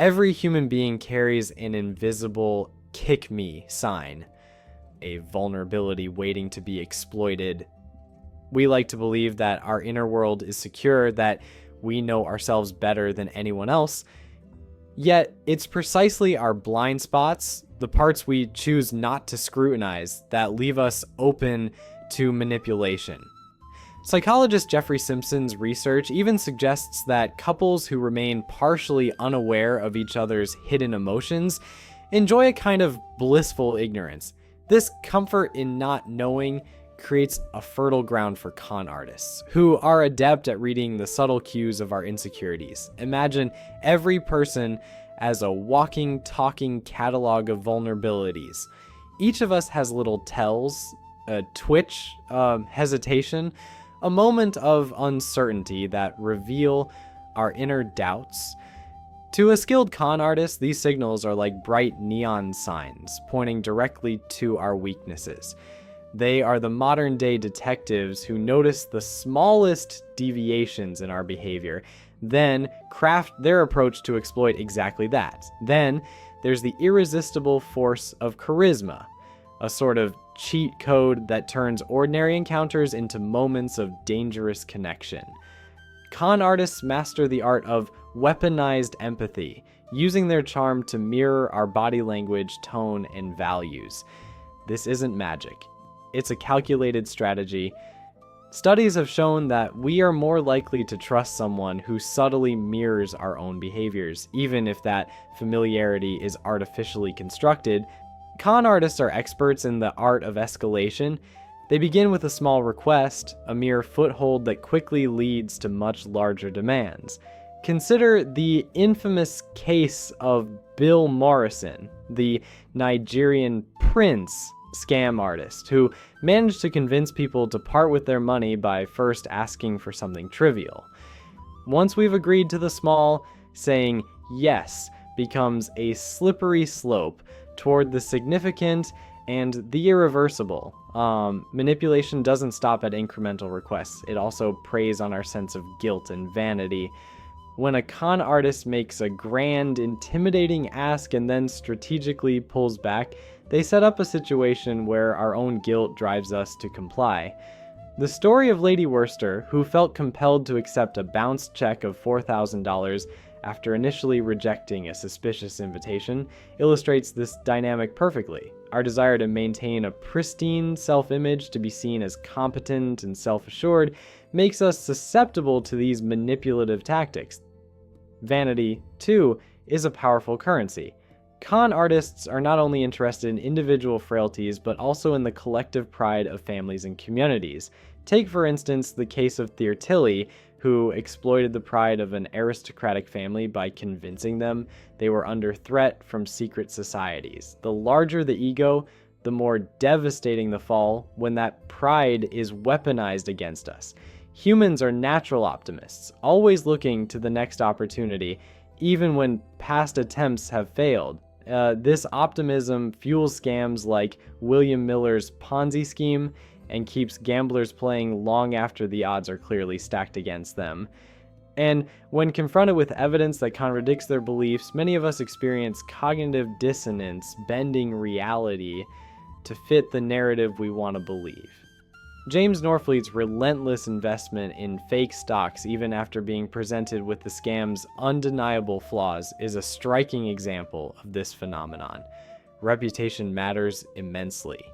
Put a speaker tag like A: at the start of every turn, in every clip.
A: Every human being carries an invisible kick me sign, a vulnerability waiting to be exploited. We like to believe that our inner world is secure, that we know ourselves better than anyone else. Yet, it's precisely our blind spots, the parts we choose not to scrutinize, that leave us open to manipulation. Psychologist Jeffrey Simpson's research even suggests that couples who remain partially unaware of each other's hidden emotions enjoy a kind of blissful ignorance. This comfort in not knowing creates a fertile ground for con artists, who are adept at reading the subtle cues of our insecurities. Imagine every person as a walking, talking catalog of vulnerabilities. Each of us has little tells, a twitch, hesitation, a moment of uncertainty that reveal our inner doubts. To a skilled con artist, these signals are like bright neon signs pointing directly to our weaknesses. They are the modern-day detectives who notice the smallest deviations in our behavior, then craft their approach to exploit exactly that. Then there's the irresistible force of charisma, a sort of cheat code that turns ordinary encounters into moments of dangerous connection. Con artists master the art of weaponized empathy, using their charm to mirror our body language, tone, and values. This isn't magic. It's a calculated strategy. Studies have shown that we are more likely to trust someone who subtly mirrors our own behaviors, even if that familiarity is artificially constructed. Con artists are experts in the art of escalation. They begin with a small request, a mere foothold that quickly leads to much larger demands. Consider the infamous case of Bill Morrison, the Nigerian prince scam artist who managed to convince people to part with their money by first asking for something trivial. Once we've agreed to the small, saying yes becomes a slippery slope toward the significant and the irreversible. Manipulation doesn't stop at incremental requests. It also preys on our sense of guilt and vanity. When a con artist makes a grand, intimidating ask and then strategically pulls back, they set up a situation where our own guilt drives us to comply. The story of Lady Worcester, who felt compelled to accept a bounced check of $4,000 after initially rejecting a suspicious invitation, illustrates this dynamic perfectly. Our desire to maintain a pristine self-image, to be seen as competent and self-assured, makes us susceptible to these manipulative tactics. Vanity, too, is a powerful currency. Con artists are not only interested in individual frailties, but also in the collective pride of families and communities. Take, for instance, the case of Tilly, who exploited the pride of an aristocratic family by convincing them they were under threat from secret societies. The larger the ego, the more devastating the fall when that pride is weaponized against us. Humans are natural optimists, always looking to the next opportunity, even when past attempts have failed. This optimism fuels scams like William Miller's Ponzi scheme and keeps gamblers playing long after the odds are clearly stacked against them. And when confronted with evidence that contradicts their beliefs, many of us experience cognitive dissonance, bending reality to fit the narrative we want to believe. James Norfleet's relentless investment in fake stocks, even after being presented with the scam's undeniable flaws, is a striking example of this phenomenon. Reputation matters immensely.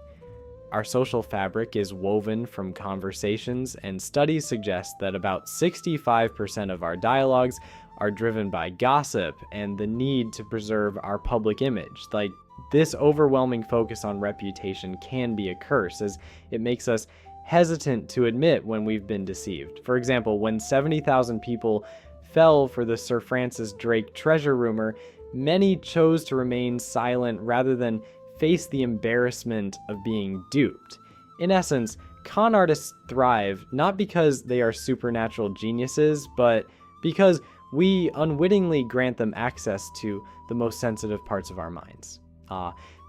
A: Our social fabric is woven from conversations, and studies suggest that about 65% of our dialogues are driven by gossip and the need to preserve our public image. Like, this overwhelming focus on reputation can be a curse, as it makes us hesitant to admit when we've been deceived. For example, when 70,000 people fell for the Sir Francis Drake treasure rumor, many chose to remain silent rather than face the embarrassment of being duped. In essence, con artists thrive not because they are supernatural geniuses, but because we unwittingly grant them access to the most sensitive parts of our minds.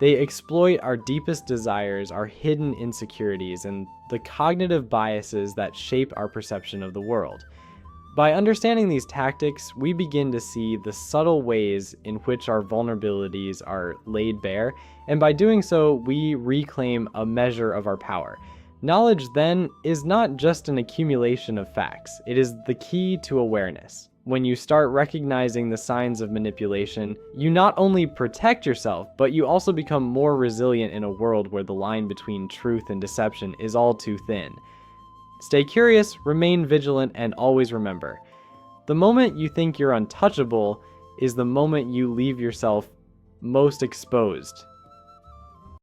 A: They exploit our deepest desires, our hidden insecurities, and the cognitive biases that shape our perception of the world. By understanding these tactics, we begin to see the subtle ways in which our vulnerabilities are laid bare, and by doing so, we reclaim a measure of our power. Knowledge, then, is not just an accumulation of facts, it is the key to awareness. When you start recognizing the signs of manipulation, you not only protect yourself, but you also become more resilient in a world where the line between truth and deception is all too thin. Stay curious, remain vigilant, and always remember, the moment you think you're untouchable is the moment you leave yourself most exposed